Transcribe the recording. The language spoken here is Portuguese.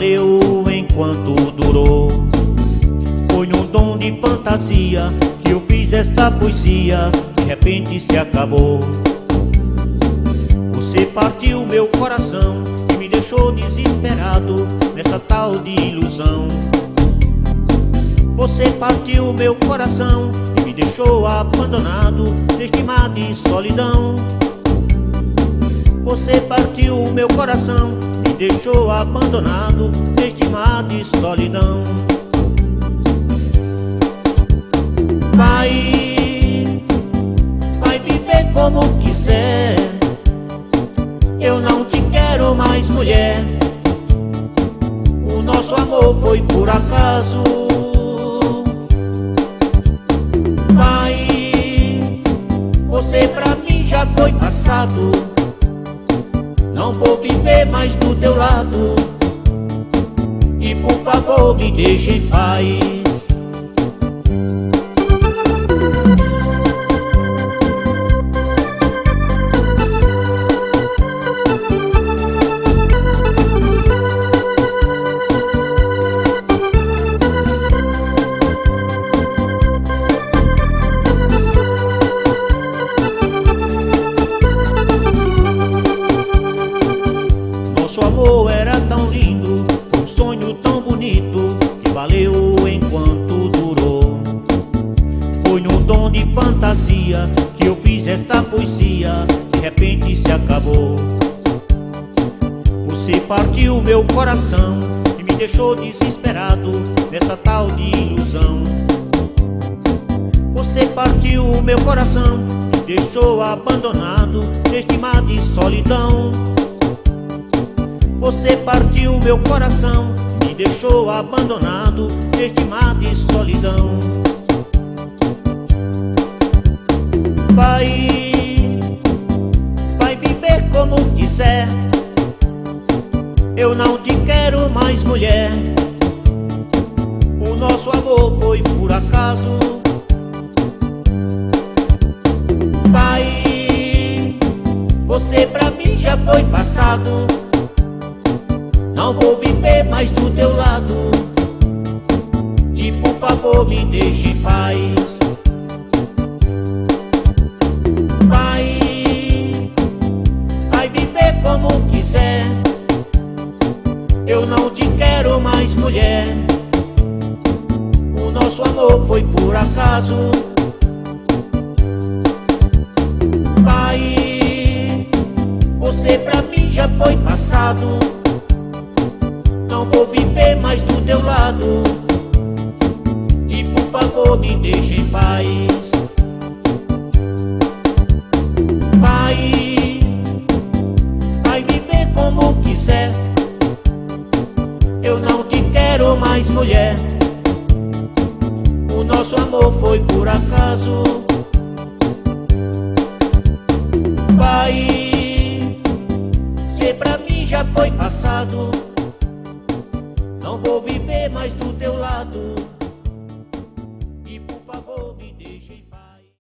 valeu enquanto durou. Foi num dom de fantasia que eu fiz esta poesia, de repente se acabou. Você partiu meu coração e me deixou desesperado nessa tal de ilusão. Você partiu meu coração e me deixou abandonado neste mar de solidão. Você partiu meu coração e me deixou abandonado neste mar de solidão. Vai viver como quiser, eu não te quero mais, mulher. O nosso amor foi por acaso. Você pra mim já foi passado, não vou viver mais do teu lado. E por favor me deixe em paz. Nosso amor era tão lindo, um sonho tão bonito, que valeu enquanto durou. Foi num dom de fantasia que eu fiz esta poesia, de repente se acabou. Você partiu meu coração e me deixou desesperado nessa tal de ilusão. Você partiu meu coração e me deixou abandonado neste mar de solidão. Você partiu meu coração, me deixou abandonado neste mar de solidão. Vai viver como quiser, eu não te quero mais, mulher. O nosso amor foi por acaso. Você pra mim já foi passado, não vou viver mais do teu lado. E por favor me deixe em paz. Vai viver como quiser, eu não te quero mais, mulher. O nosso amor foi por acaso. Você pra mim já foi passado, não vou viver mais do teu lado. E por favor me deixe em paz. Vai viver como quiser, eu não te quero mais, mulher. O nosso amor foi por acaso. Você pra mim já foi passado, não vou viver mais do teu lado.